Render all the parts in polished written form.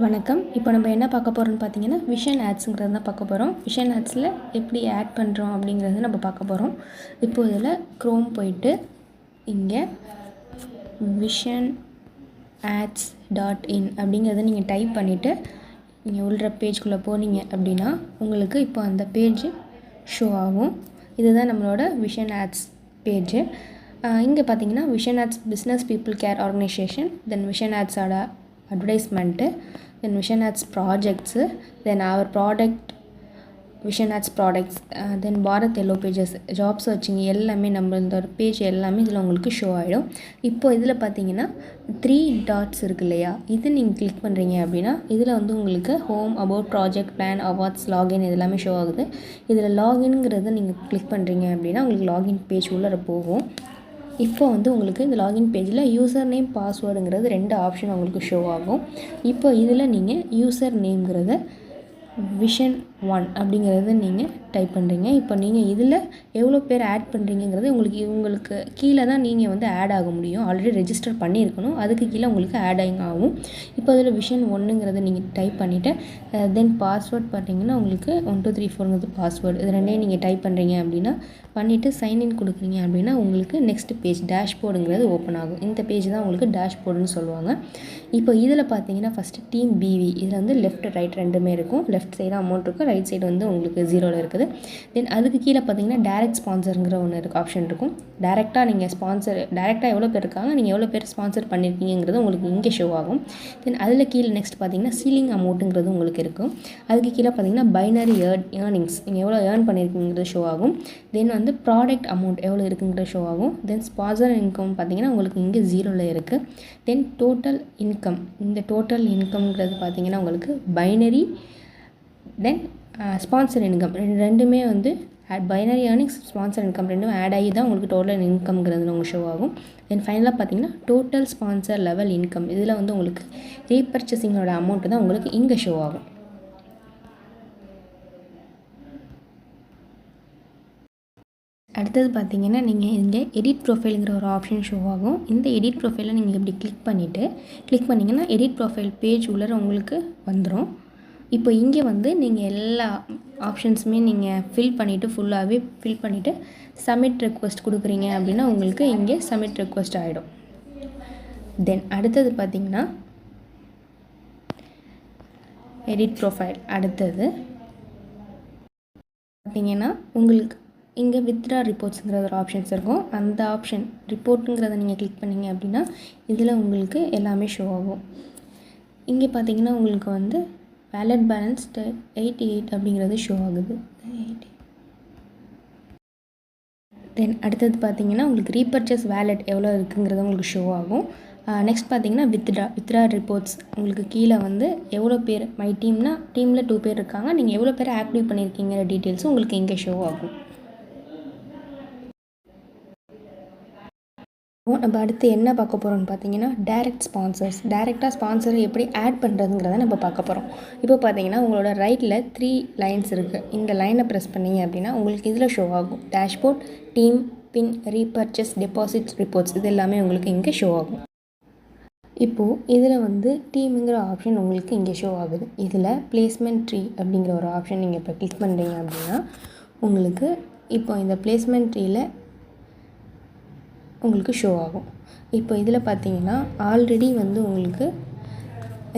வணக்கம். இப்போ நம்ம என்ன பார்க்க போகிறோம்னு பார்த்தீங்கன்னா, விஷன் ஆட்ஸுங்கிறது தான் பார்க்க போகிறோம். விஷன் ஆட்ஸில் எப்படி ஆட் பண்ணுறோம் அப்படிங்கிறத நம்ம பார்க்க போகிறோம். இப்போ இதில் க்ரோம் போயிட்டு இங்கே விஷன் ஆட்ஸ் .in அப்படிங்கிறத நீங்கள் டைப் பண்ணிவிட்டு நீங்கள் உள்ள பேஜ்குள்ளே போனீங்க அப்படின்னா உங்களுக்கு இப்போ அந்த பேஜ் ஷோ ஆகும். இதுதான் நம்மளோட விஷன் ஆட்ஸ் பேஜு. இங்கே பார்த்தீங்கன்னா vision ads business people care organisation, then vision ஆட்ஸோட advertisement, then vision ads projects, then our product vision ads products, then Bharat yellow pages, job searching எல்லாமே நம்மளோட பேஜ் எல்லாமே இதில் உங்களுக்கு ஷோ ஆகிடும். இப்போ இதில் பார்த்தீங்கன்னா 3 டாட்ஸ் இருக்கு இல்லையா, இது நீங்கள் கிளிக் பண்ணுறீங்க அப்படின்னா இதில் வந்து உங்களுக்கு home, about, project, plan, awards, login இது எல்லாமே ஷோ ஆகுது. இதில் லாகின்ங்கிறத நீங்கள் கிளிக் பண்ணுறீங்க அப்படின்னா உங்களுக்கு லாகின் பேஜ் உள்ளே போகும். இப்போ வந்து உங்களுக்கு இந்த லாகின் பேஜில் யூசர் நேம், பாஸ்வேர்டுங்கிறது 2 ஆப்ஷன் உங்களுக்கு ஷோ ஆகும். இப்போ இதில் நீங்கள் யூசர் நேம்ங்கிறத விஷன் 1 அப்படிங்கிறத நீங்கள் டைப் பண்ணுறீங்க. இப்போ நீங்கள் இதில் எவ்வளோ பேர் ஆட் பண்ணுறீங்கிறது உங்களுக்கு கீழே தான் நீங்கள் வந்து ஆட் ஆக முடியும். ஆல்ரெடி ரெஜிஸ்டர் பண்ணியிருக்கணும், அதுக்கு கீழே உங்களுக்கு ஆட் ஆகும். இப்போ அதில் விஷன் 1ங்கிறத நீங்கள் டைப் பண்ணிவிட்டு தென் பாஸ்வேர்ட் பார்த்தீங்கன்னா உங்களுக்கு 1 2 3 4ங்கிறது பாஸ்வேர்டு, இது ரெண்டையும் நீங்கள் டைப் பண்ணுறீங்க அப்படின்னா பண்ணிவிட்டு சைன்இன் கொடுக்குறீங்க அப்படின்னா உங்களுக்கு நெக்ஸ்ட் பேஜ் டேஷ்போர்டுங்கிறது ஓப்பன் ஆகும். இந்த பேஜ் தான் உங்களுக்கு டேஷ்போர்டுன்னு சொல்லுவாங்க. இப்போ இதில் பார்த்தீங்கன்னா ஃபஸ்ட்டு டீம் பிவி, இதில் வந்து லெஃப்ட் ரைட் ரெண்டுமே இருக்கும். லெஃப்ட் சைடு அமௌண்ட் இருக்கும், ரைட் சைடு வந்து உங்களுக்கு 0ல் இருக்குது. தென் அதுக்கு கீழே பார்த்தீங்கன்னா டேரெக்ட் ஸ்பான்சருங்கிற ஒன்று இருக்குது, ஆப்ஷன் இருக்கும். டேரெக்டாக நீங்கள் டேரெக்டாக எவ்வளோ பேர் இருக்காங்க, நீங்கள் எவ்வளோ பேர் ஸ்பான்சர் பண்ணியிருக்கீங்கிறது உங்களுக்கு இங்கே ஷோ ஆகும். தென் அதில் கீழே நெக்ஸ்ட் பார்த்தீங்கன்னா சீலிங் அமௌண்ட்டுங்கிறது உங்களுக்கு இருக்கும். அதுக்கு கீழே பார்த்தீங்கன்னா பைனரி ஏர்னிங்ஸ், நீங்கள் எவ்வளோ ஏர்ன் பண்ணியிருக்கீங்கிறது ஷோ ஆகும். தென் வந்து ப்ராடக்ட் அமௌண்ட் எவ்வளோ இருக்குங்கிறது ஷோ ஆகும். தென் ஸ்பான்சர் இன்கம் பார்த்தீங்கன்னா உங்களுக்கு இங்கே 0ல் இருக்குது. தென் டோட்டல் இன்கம், இந்த டோட்டல் இன்கம்ங்கிறது பார்த்தீங்கன்னா உங்களுக்கு பைனரி, தென் ஸ்பான்சர் இன்கம் ரெண்டுமே வந்து பைனரி ஏர்னிங்ஸ், ஸ்பான்சர் இன்கம் ரெண்டும் ஆட் ஆகி தான் உங்களுக்கு டோட்டல் இன்கம்ங்கிறது உங்களுக்கு ஷோ ஆகும். தென் ஃபைனலாக பார்த்தீங்கன்னா டோட்டல் ஸ்பான்சர் லெவல் இன்கம், இதில் வந்து உங்களுக்கு ரீபர்ச்சேசிங்கோட அமௌண்ட்டு தான் உங்களுக்கு இங்கே ஷோ ஆகும். அடுத்தது பார்த்தீங்கன்னா நீங்கள் இங்கே எடிட் ப்ரொஃபைலுங்கிற ஒரு ஆப்ஷன் ஷோ ஆகும். இந்த எடிட் ப்ரொஃபைலை நீங்கள் இப்படி கிளிக் பண்ணிங்கன்னா எடிட் ப்ரொஃபைல் பேஜ் உள்ளே உங்களுக்கு வந்துடும். இப்போ இங்கே வந்து நீங்கள் எல்லா ஆப்ஷன்ஸுமே நீங்கள் ஃபுல்லாகவே ஃபில் பண்ணிவிட்டு சப்மிட் ரெக்வஸ்ட் கொடுக்குறீங்க அப்படின்னா உங்களுக்கு இங்கே சப்மிட் ரெக்வஸ்ட் ஆகிடும். தென் அடுத்தது பார்த்தீங்கன்னா எடிட் ப்ரொஃபைல், அடுத்தது பார்த்தீங்கன்னா உங்களுக்கு இங்கே வித்ரா ரிப்போர்ட்ஸுங்கிற ஒரு ஆப்ஷன்ஸ் இருக்கும். அந்த ஆப்ஷன் ரிப்போர்ட்டுங்கிறத நீங்கள் கிளிக் பண்ணிங்க அப்படின்னா இதில் உங்களுக்கு எல்லாமே ஷோ ஆகும். இங்கே பார்த்தீங்கன்னா உங்களுக்கு வந்து வேலட் பேலன்ஸ் 88 அப்படிங்கிறது ஷோ ஆகுது. தென் அடுத்தது பார்த்தீங்கன்னா உங்களுக்கு ரீபர்ச்சேஸ் வேலட் எவ்வளோ இருக்குங்கிறது உங்களுக்கு ஷோ ஆகும். நெக்ஸ்ட் பார்த்தீங்கன்னா வித்ரா ரிப்போர்ட்ஸ், உங்களுக்கு கீழே வந்து எவ்வளோ பேர் மை டீமில் 2 பேர் இருக்காங்க, நீங்கள் எவ்வளோ பேர் ஆக்டிவ் பண்ணியிருக்கீங்கிற டீட்டெயில்ஸும் உங்களுக்கு இங்கே ஷோ ஆகும். நம்ம அடுத்து என்ன பார்க்க போகிறோம்னு பார்த்தீங்கன்னா டேரெக்ட் ஸ்பான்சர்ஸ். டேரெக்டாக ஸ்பான்சரை எப்படி ஆட் பண்ணுறதுங்கிறத நம்ம பார்க்க போகிறோம். இப்போ பார்த்தீங்கன்னா உங்களோட ரைட்டில் 3 லைன்ஸ் இருக்குது. இந்த லைனை ப்ரெஸ் பண்ணிங்க அப்படின்னா உங்களுக்கு இதில் ஷோ ஆகும் டேஷ்போர்ட், டீம், பின், ரீபர்ச்சேஸ், டெபாசிட்ஸ், ரிப்போர்ட்ஸ், இது எல்லாமே உங்களுக்கு இங்கே ஷோ ஆகும். இப்போது இதில் வந்து டீமுங்கிற ஆப்ஷன் உங்களுக்கு இங்கே ஷோ ஆகுது. இதில் பிளேஸ்மெண்ட் ட்ரீ அப்படிங்கிற ஒரு ஆப்ஷன் நீங்கள் இப்போ கிளிக் பண்ணுறீங்க அப்படின்னா உங்களுக்கு இப்போ இந்த பிளேஸ்மெண்ட் ட்ரீயில் உங்களுக்கு ஷோ ஆகும். இப்போ இதில் பார்த்தீங்கன்னா ஆல்ரெடி வந்து உங்களுக்கு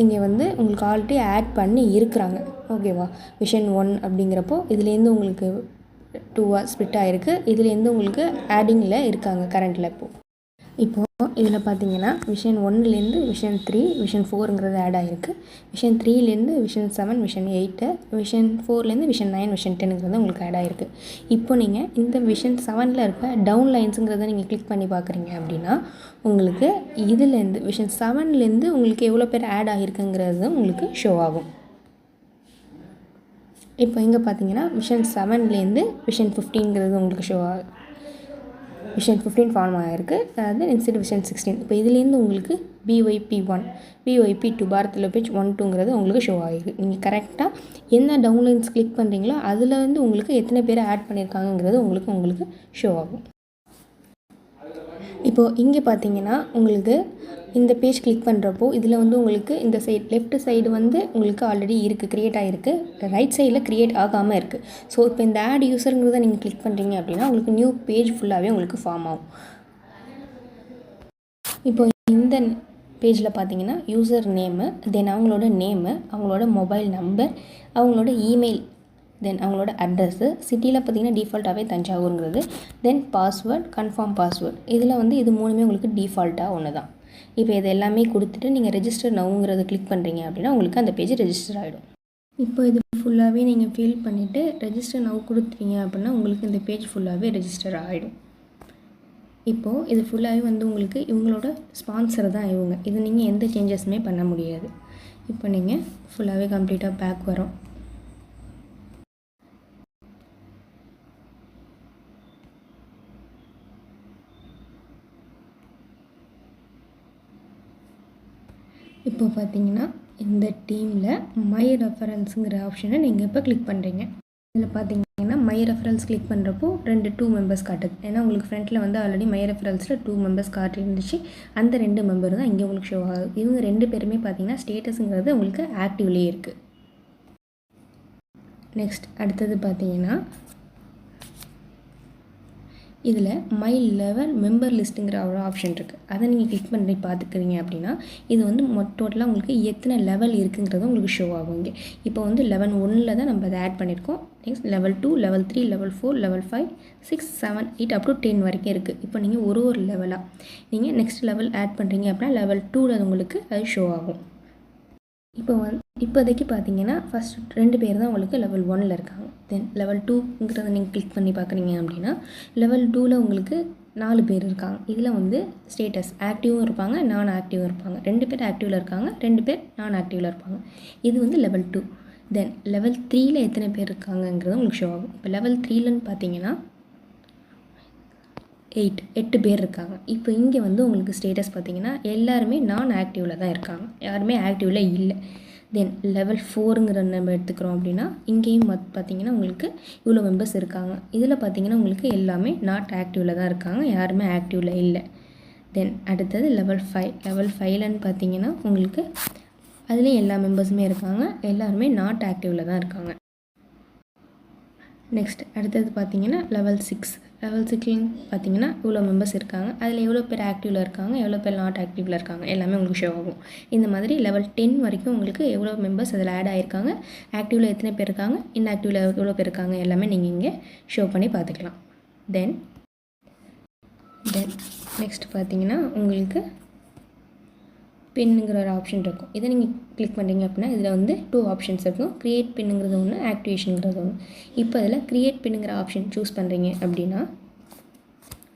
இங்கே வந்து உங்களுக்கு ஆல்ரெடி ஆட் பண்ணி இருக்கிறாங்க, ஓகேவா. விஷன் 1 அப்படிங்கிறப்போ இதுலேருந்து உங்களுக்கு 2 ஸ்ப்ளிட் ஆகிருக்கு. இதுலேருந்து உங்களுக்கு ஆடிங்கில் இருக்காங்க கரண்ட்டில். இப்போது இதில் பார்த்தீங்கன்னா விஷன் 1லேருந்து விஷன் 3, விஷன் 4ங்கிறது ஆட் ஆகிருக்கு. விஷன் 3லேருந்து விஷன் 7, விஷன் 8, விஷன் 4லேருந்து விஷன் 9, விஷன் 10ங்கிறது உங்களுக்கு ஆட் ஆகிருக்கு. இப்போ நீங்கள் இந்த விஷன் 7ல் இருக்க டவுன் லைன்ஸுங்கிறத நீங்கள் கிளிக் பண்ணி பார்க்குறீங்க அப்படின்னா உங்களுக்கு இதுலேருந்து விஷன் 7லேருந்து உங்களுக்கு எவ்வளோ பேர் ஆட் ஆகிருக்குங்கிறது உங்களுக்கு ஷோ ஆகும். இப்போ இங்கே பார்த்தீங்கன்னா விஷன் 7லேருந்து விஷன் 15ங்கிறது உங்களுக்கு ஷோ ஆகும். விஷன் 15 ஃபார்ம் ஆகிருக்கு, அதாவது இன்ஸ்டெட் விஷன் 16. இப்போ இதுலேருந்து உங்களுக்கு BYP1, BYP2, Bharat yellow page 1 2ங்கிறது உங்களுக்கு ஷோ ஆகிருக்கு. நீங்கள் கரெக்டாக என்ன டவுன்லைன்ஸ் கிளிக் பண்ணுறீங்களோ அதில் வந்து உங்களுக்கு எத்தனை பேர் ஆட் பண்ணியிருக்காங்கங்கிறது உங்களுக்கு ஷோ ஆகும். இப்போது இங்கே பார்த்தீங்கன்னா உங்களுக்கு இந்த பேஜ் கிளிக் பண்ணுறப்போ இதில் வந்து உங்களுக்கு இந்த சைடு லெஃப்ட் சைடு வந்து உங்களுக்கு ஆல்ரெடி இருக்குது, க்ரியேட் ஆகிருக்கு. ரைட் சைடில் க்ரியேட் ஆகாமல் இருக்குது. ஸோ இப்போ இந்த ஆட் யூஸருங்கிறத நீங்கள் கிளிக் பண்ணுறீங்க அப்படின்னா உங்களுக்கு நியூ பேஜ் ஃபுல்லாகவே உங்களுக்கு ஃபார்ம் ஆகும். இப்போ இந்த பேஜில் பார்த்தீங்கன்னா யூசர் நேமு, தென் அவங்களோட நேமு, அவங்களோட மொபைல் நம்பர், அவங்களோட இமெயில், தென் அவங்களோட அட்ரஸ்ஸு, சிட்டியில் பார்த்தீங்கன்னா டிஃபால்ட்டாகவே தஞ்சாவூருங்கிறது, தென் பாஸ்வேர்ட், கன்ஃபார்ம் பாஸ்வேர்ட். இதில் வந்து இது மூணுமே உங்களுக்கு டிஃபால்ட்டாக ஒன்று தான். இப்போ இது எல்லாமே கொடுத்துட்டு நீங்கள் ரெஜிஸ்டர் நவுங்கிறத கிளிக் பண்ணுறீங்க அப்படின்னா உங்களுக்கு அந்த பேஜ் ரெஜிஸ்டர் ஆகிடும். இப்போ இது ஃபுல்லாகவே நீங்கள் ஃபில் பண்ணிவிட்டு ரெஜிஸ்டர் நவ் கொடுத்துட்டீங்க அப்படின்னா உங்களுக்கு இந்த பேஜ் ஃபுல்லாகவே ரெஜிஸ்டர் ஆகிடும். இப்போது இது ஃபுல்லாகவே வந்து உங்களுக்கு இவங்களோட ஸ்பான்சர் தான் இவங்க. இது நீங்கள் எந்த சேஞ்சஸுமே பண்ண முடியாது. இப்போ நீங்கள் ஃபுல்லாகவே கம்ப்ளீட்டாக பேக் வரும். இப்போ பார்த்தீங்கன்னா இந்த டீமில் மை ரெஃபரன்ஸுங்கிற ஆப்ஷனை நீங்கள் இப்போ கிளிக் பண்ணுறீங்க. இதில் பார்த்தீங்கன்னா மை ரெஃபரன்ஸ் கிளிக் பண்ணுறப்போ 2 மெம்பர்ஸ் காட்டுது. ஏன்னா உங்களுக்கு ஃப்ரண்ட்டில் வந்து ஆல்ரெடி மை ரெஃபரன்ஸில் 2 மெம்பர்ஸ் காட்டிருந்துச்சு. அந்த 2 மெம்பர் தான் இங்கே உங்களுக்கு ஷோ ஆகுது. இவங்க 2 பேருமே பார்த்தீங்கன்னா ஸ்டேட்டஸுங்கிறது உங்களுக்கு ஆக்டிவ்லேயே இருக்குது. நெக்ஸ்ட் அடுத்தது பார்த்தீங்கன்னா இதில் மை லெவல் மெம்பர் லிஸ்ட்டுங்கிற ஒரு ஆப்ஷன் இருக்குது. அதை நீங்கள் கிளிக் பண்ணி பார்த்துக்கிறீங்க அப்படின்னா இது வந்து டோட்டலாக உங்களுக்கு எத்தனை லெவல் இருக்குங்கிறது உங்களுக்கு ஷோ ஆகும். இங்கே இப்போ வந்து லெவல் 1 தான் நம்ம அதை ஆட் பண்ணியிருக்கோம். Next level 2, level 3, level 4, level 5, 6, 7, 8 up to 10 வரைக்கும் இருக்குது. இப்போ நீங்கள் ஒரு லெவலாக நீங்கள் நெக்ஸ்ட் லெவல் ஆட் பண்ணுறீங்க அப்படின்னா லெவல் 2 உங்களுக்கு அது ஷோ ஆகும். இப்போதைக்கு பார்த்தீங்கன்னா ஃபஸ்ட் 2 பேர் தான் உங்களுக்கு லெவல் 1 இருக்காங்க. தென் லெவல் 2ங்கிறத நீங்கள் கிளிக் பண்ணி பார்க்குறீங்க அப்படின்னா லெவல் 2 உங்களுக்கு 4 பேர் இருக்காங்க. இதில் வந்து ஸ்டேட்டஸ் ஆக்டிவும் இருப்பாங்க, நான் ஆக்டிவும் இருப்பாங்க. 2 பேர் ஆக்டிவில் இருக்காங்க, 2 பேர் நான் ஆக்டிவில் இருப்பாங்க. இது வந்து லெவல் 2. தென் லெவல் 3ல் எத்தனை பேர் இருக்காங்கங்கிறது உங்களுக்கு ஷோ ஆகும். இப்போ லெவல் 3லன்னு பார்த்தீங்கன்னா 8 பேர் இருக்காங்க. இப்போ இங்கே வந்து உங்களுக்கு ஸ்டேட்டஸ் பார்த்தீங்கன்னா எல்லாருமே நான் ஆக்டிவில் தான் இருக்காங்க, யாருமே ஆக்டிவில் இல்லை. தென் லெவல் 4ங்கிற நம்ம எடுத்துக்கிறோம் அப்படின்னா இங்கேயும் பார்த்தீங்கன்னா உங்களுக்கு இவ்வளோ மெம்பர்ஸ் இருக்காங்க. இதில் பார்த்தீங்கன்னா உங்களுக்கு எல்லாமே நாட் ஆக்டிவில் தான் இருக்காங்க, யாருமே ஆக்டிவில் இல்லை. தென் அடுத்தது லெவல் 5. லெவல் 5லன்னு பார்த்தீங்கன்னா உங்களுக்கு அதுலேயும் எல்லா மெம்பர்ஸுமே இருக்காங்க, எல்லாருமே நாட் ஆக்டிவில் தான் இருக்காங்க. நெக்ஸ்ட் அடுத்தது பார்த்தீங்கன்னா லெவல் 6. லெவல் 6 பார்த்தீங்கன்னா இவ்வளோ மெம்பர்ஸ் இருக்காங்க, அதில் எவ்வளோ பேர் ஆக்டிவில் இருக்காங்க, எவ்வளோ பேர் நாட் ஆக்டிவில் இருக்காங்க எல்லாமே உங்களுக்கு ஷோ ஆகும். இந்த மாதிரி லெவல் 10 வரைக்கும் உங்களுக்கு எவ்வளோ மெம்பர்ஸ் அதில் ஆட் ஆகிருக்காங்க, ஆக்டிவில் எத்தனை பேர் இருக்காங்க, இன்ஆக்டிவில் எவ்வளோ பேர் இருக்காங்க எல்லாமே நீங்கள் இங்கே ஷோ பண்ணி பார்த்துக்கலாம். தென் நெக்ஸ்ட் பார்த்தீங்கன்னா உங்களுக்கு பின்னுங்கிற ஒரு ஆப்ஷன் இருக்கும். இதை நீங்கள் கிளிக் பண்ணுறீங்க அப்படின்னா இதில் வந்து 2 ஆப்ஷன்ஸ் இருக்கும். க்ரியேட் பின்னுங்கிறது ஒன்று, ஆக்டிவேஷனுங்கிறது ஒன்று. இப்போ இதில் க்ரியேட் பின்னுங்கிற ஆப்ஷன் சூஸ் பண்ணுறீங்க அப்படின்னா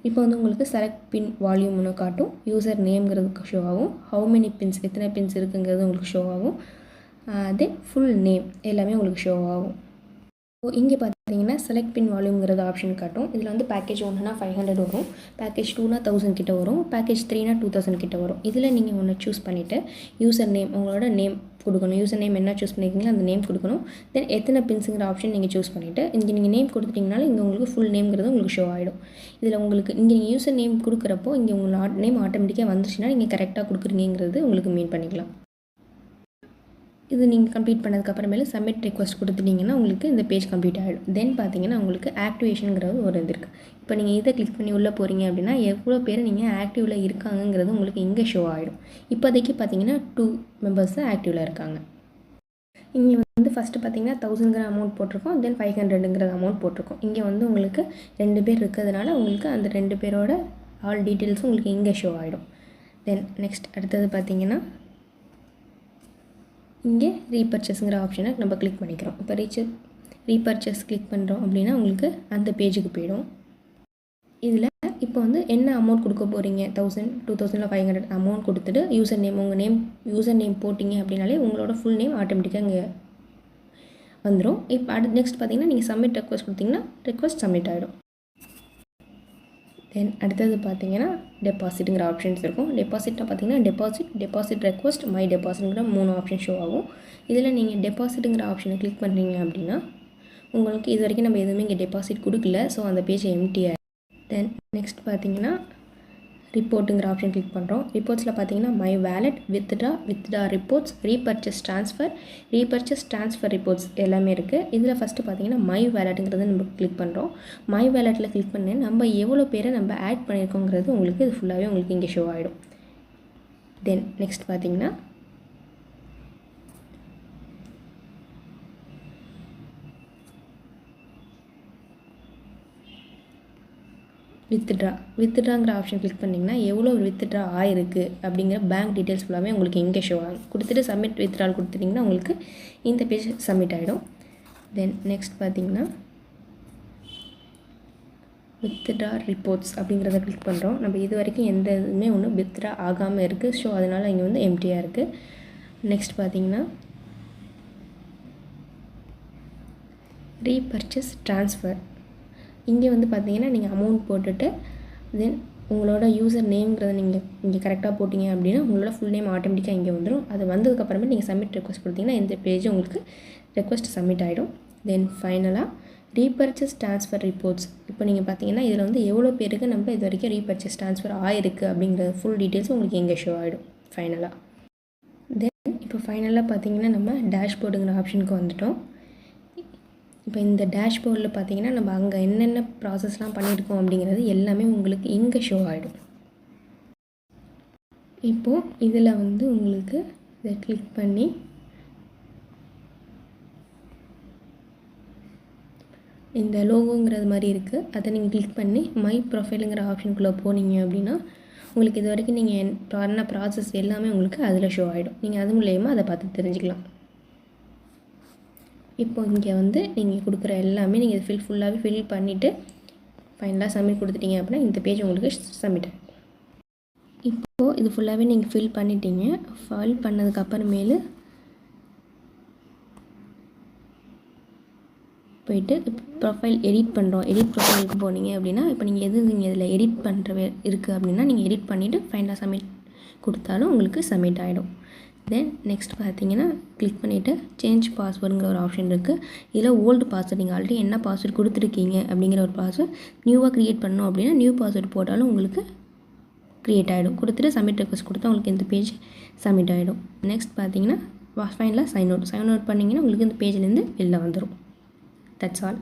இப்போ வந்து உங்களுக்கு செலக்ட் பின் வால்யூம் ஒன்று காட்டும், யூசர் நேம்ங்கிறதுக்கு ஷோ ஆகும், ஹவு மெனி பின்ஸ் எத்தனை பின்ஸ் இருக்குங்கிறது உங்களுக்கு ஷோ ஆகும், தென் ஃபுல் நேம் எல்லாமே உங்களுக்கு ஷோ ஆகும். இங்கே பார்த்தீங்கன்னா செலக்ட் பின் வால்யூம்ங்கிறது ஆப்ஷன் காட்டும். இதில் வந்து பேக்கேஜ் 1னா 500 வரும், பேக்கேஜ் 2னா 1000 கிட்ட வரும், பேக்கேஜ் 3னா 2000 கிட்ட வரும். இதில் நீங்கள் ஒன்று சூஸ் பண்ணிவிட்டு யூசர் நேம் உங்களோட நேம் கொடுக்கணும். யூசர் நேம் என்ன சூஸ் பண்ணியிருக்கீங்களோ அந்த நேம் கொடுக்கணும். தென் எத்தனை பின்ஸுங்கிற ஆப்ஷன் நீங்கள் சூஸ் பண்ணிவிட்டு இங்கே நீங்கள் நேம் கொடுத்துட்டிங்கனாலும் இங்கே உங்களுக்கு ஃபுல் நேம்ங்கிறது உங்களுக்கு ஷோ ஆகிடும். இதில் உங்களுக்கு இங்கே நீங்கள் யூசர் நேம் கொடுக்குறப்போ இங்கே உங்களோட நேம் ஆட்டோமேட்டிக்காக வந்துச்சுன்னா நீங்கள் கரெக்டாக கொடுக்குறீங்கிறது உங்களுக்கு மீன் பண்ணிக்கலாம். இது நீங்கள் கம்ப்ளீட் பண்ணதுக்கப்புறமேல சப்மிட் ரெக்வஸ்ட் கொடுத்துட்டிங்கன்னா உங்களுக்கு இந்த பேஜ் கம்ப்ளீட் ஆகிடும். தென் பார்த்தீங்கன்னா உங்களுக்கு ஆக்டிவேஷனுங்கிறது ஒரு இது இருக்குது. இப்போ நீங்கள் இதை கிளிக் பண்ணி உள்ளே போகிறீங்க அப்படின்னா எவ்வளோ பேர் நீங்கள் ஆக்டிவில் இருக்காங்கங்கிறது உங்களுக்கு இங்கே ஷோ ஆகிடும். இப்போதைக்கு பார்த்தீங்கன்னா 2 மெம்பர்ஸ் தான் ஆக்டிவில் இருக்காங்க. இங்கே வந்து ஃபஸ்ட்டு பார்த்தீங்கன்னா 1000ங்கிற அமௌண்ட் போட்டிருக்கோம், தென் 500ங்கிற அமௌண்ட் போட்டிருக்கோம். இங்கே வந்து உங்களுக்கு 2 பேர் இருக்கிறதுனால உங்களுக்கு அந்த 2 பேரோட ஆல் டீட்டெயில்ஸும் உங்களுக்கு இங்கே ஷோ ஆகிடும். தென் நெக்ஸ்ட் அடுத்தது பார்த்தீங்கன்னா இங்கே ரீபர்ச்சேஸுங்கிற ஆப்ஷனை நம்ம கிளிக் பண்ணிக்கிறோம். இப்போ ரீபர்ச்சேஸ் கிளிக் பண்ணுறோம் அப்படின்னா உங்களுக்கு அந்த பேஜுக்கு போயிடும். இதில் இப்போ வந்து என்ன அமௌண்ட் கொடுக்க போகிறீங்க, 1000, 2000, 500 அமௌண்ட் கொடுத்துட்டு யூசர் நேம் உங்கள் யூசர் நேம் போட்டிங்க அப்படின்னாலே உங்களோட ஃபுல் நேம் ஆட்டோமேட்டிக்காக இங்கே வந்துடும். இப்போ நெக்ஸ்ட் பார்த்தீங்கன்னா நீங்கள் சப்மிட் ரெக்வஸ்ட் கொடுத்தீங்கன்னா ரெக்வஸ்ட் சப்மிட் ஆகிடும். தென் அடுத்தது பார்த்தீங்கன்னா டெபாசிட்டுங்கிற ஆப்ஷன்ஸ் இருக்கும். டெபாசிட்னா பார்த்தீங்கன்னா டெபாசிட் ரெக்வஸ்ட், மை டெபாசிட்ங்கிற 3 ஆப்ஷன் ஷோ ஆகும். இதில் நீங்கள் டெபாசிட்டுங்கிற ஆப்ஷனை கிளிக் பண்ணுறீங்க அப்படின்னா உங்களுக்கு இது வரைக்கும் நம்ம எதுவுமே இங்கே டெபாசிட் கொடுக்கல, ஸோ அந்த பேஜ் எம்டி ஆகிடும். தென் நெக்ஸ்ட் பார்த்தீங்கன்னா ரிப்போர்ட்டுங்கிற ஆப்ஷன் கிளிக் பண்ணுறோம். ரிப்போர்ட்ஸில் பார்த்தீங்கன்னா my wallet, withdraw reports, repurchase transfer reports எல்லாமே இருக்குது. இதில் ஃபஸ்ட்டு பார்த்தீங்கன்னா மை வேலட்டுங்கிறத நம்ம கிளிக் பண்ணுறோம். மை வேலட்டில் கிளிக் பண்ணி நம்ம எவ்வளோ பேரை நம்ம ஆட் பண்ணியிருக்கோங்கிறது உங்களுக்கு இது ஃபுல்லாகவே உங்களுக்கு இங்கே ஷோ ஆகிடும். தென் நெக்ஸ்ட் பார்த்தீங்கன்னா வித்ட்ராங்கிற ஆப்ஷன் கிளிக் பண்ணிங்கன்னா எவ்வளோ வித்ட்ரா ஆயிருக்கு அப்படிங்கிற பேங்க் டீட்டெயில்ஸ் ஃபுல்லாமே உங்களுக்கு இங்கே ஷோ ஆகும். கொடுத்துட்டு சப்மிட் வித்ட்ரால் கொடுத்துட்டிங்கன்னா உங்களுக்கு இந்த பேஜ் சப்மிட் ஆகிடும். தென் நெக்ஸ்ட் பார்த்தீங்கன்னா வித்ட்ரா ரிப்போர்ட்ஸ் அப்படிங்கிறத கிளிக் பண்ணுறோம். நம்ம இது வரைக்கும் எந்த இதுவுமே ஒன்றும் வித்ட்ரா ஆகாமல் இருக்குது. ஸோ அதனால் இங்கே வந்து எம்டியாக இருக்குது. நெக்ஸ்ட் பார்த்தீங்கன்னா ரீபர்ச்சேஸ் ட்ரான்ஸ்ஃபர். இங்கே வந்து பார்த்தீங்கன்னா நீங்கள் அமௌண்ட் போட்டுட்டு தென் உங்களோட யூசர் நேம்ங்கிறத நீங்கள் இங்கே கரெக்டாக போட்டிங்க அப்படின்னா உங்களோட ஃபுல் நேம் ஆட்டோமேட்டிக்காக இங்கே வந்துடும். அது வந்ததுக்கப்புறமே நீங்கள் சப்மிட் ரெக்வஸ்ட் கொடுத்தீங்கன்னா இந்த பேஜ் உங்களுக்கு ரெக்வஸ்ட் சப்மிட் ஆகிடும். தென் ஃபைனலாக ரீபர்ச்சேஸ் ட்ரான்ஸ்ஃபர் ரிப்போர்ட்ஸ். இப்போ நீங்கள் பார்த்தீங்கன்னா இதில் வந்து எவ்வளோ பேருக்கு நம்ம இது வரைக்கும் ரீபர்ச்சேஸ் ட்ரான்ஸ்ஃபர் ஆகிருக்கு அப்படிங்கிற ஃபுல் டீட்டெயில்ஸ் உங்களுக்கு இங்கே ஷோ ஆகிடும் ஃபைனலாக. தென் இப்போ ஃபைனலாக பார்த்தீங்கன்னா நம்ம டேஷ்போர்டுங்கிற ஆப்ஷனுக்கு வந்துட்டோம். இப்போ இந்த டேஷ்போர்டில் பார்த்தீங்கன்னா நம்ம அங்கே என்னென்ன ப்ராசஸ்லாம் பண்ணியிருக்கோம் அப்படிங்கிறது எல்லாமே உங்களுக்கு இங்கே ஷோ ஆகிடும். இப்போது இதில் வந்து உங்களுக்கு இதை கிளிக் பண்ணி இந்த லோகோங்கிறது மாதிரி இருக்குது. அதை நீங்கள் கிளிக் பண்ணி மை ப்ரொஃபைலுங்கிற ஆப்ஷனுக்குள்ளே போனீங்க அப்படின்னா உங்களுக்கு இது வரைக்கும் நீங்கள் பண்ண ப்ராசஸ் எல்லாமே உங்களுக்கு அதில் ஷோ ஆகிடும். நீங்கள் அது மூலயமா அதை பார்த்து தெரிஞ்சுக்கலாம். இப்போ இங்கே வந்து நீங்கள் கொடுக்குற எல்லாமே நீங்கள் ஃபுல்லாகவே ஃபில் பண்ணிவிட்டு ஃபைனலாக சப்மிட் கொடுத்துட்டீங்க அப்படின்னா இந்த பேஜ் உங்களுக்கு சப்மிட் ஆகும். இப்போது இது ஃபுல்லாகவே நீங்கள் ஃபில் பண்ணிட்டீங்க. ஃபில் பண்ணதுக்கப்புறமேலு போயிட்டு ப்ரொஃபைல் எடிட் பண்ணுறோம். எடிட் ப்ரொஃபைலுக்கு போனீங்க அப்படின்னா இப்போ நீங்கள் நீங்கள் இதில் எடிட் பண்ணுற இருக்குது அப்படின்னா நீங்கள் எடிட் பண்ணிவிட்டு ஃபைனலாக சப்மிட் கொடுத்தாலும் உங்களுக்கு சப்மிட் ஆகிடும். தென் நெக்ஸ்ட் பார்த்தீங்கன்னா கிளிக் பண்ணிவிட்டு சேஞ்ச் பாஸ்வேர்டுங்கிற ஒரு ஆப்ஷன் இருக்குது. இதில் ஓல்டு பாஸ்வேர்டு நீங்கள் ஆல்ரெடி என்ன பாஸ்வேர்டு கொடுத்துருக்கீங்க அப்படிங்கிற ஒரு பாஸ்வேர்டு நியூவாக க்ரியேட் பண்ணோம் அப்படின்னா நியூ பாஸ்வேர்டு போட்டாலும் உங்களுக்கு க்ரியேட் ஆகிடும். கொடுத்துட்டு சப்மிட் ரெக்வஸ்ட் கொடுத்தா உங்களுக்கு இந்த பேஜ் சப்மிட் ஆகிடும். நெக்ஸ்ட் பார்த்தீங்கன்னா ஃபைனலாக சைன் அவுட் பண்ணிங்கன்னா உங்களுக்கு இந்த பேஜ்லேருந்து வெளில வந்துடும். That's all.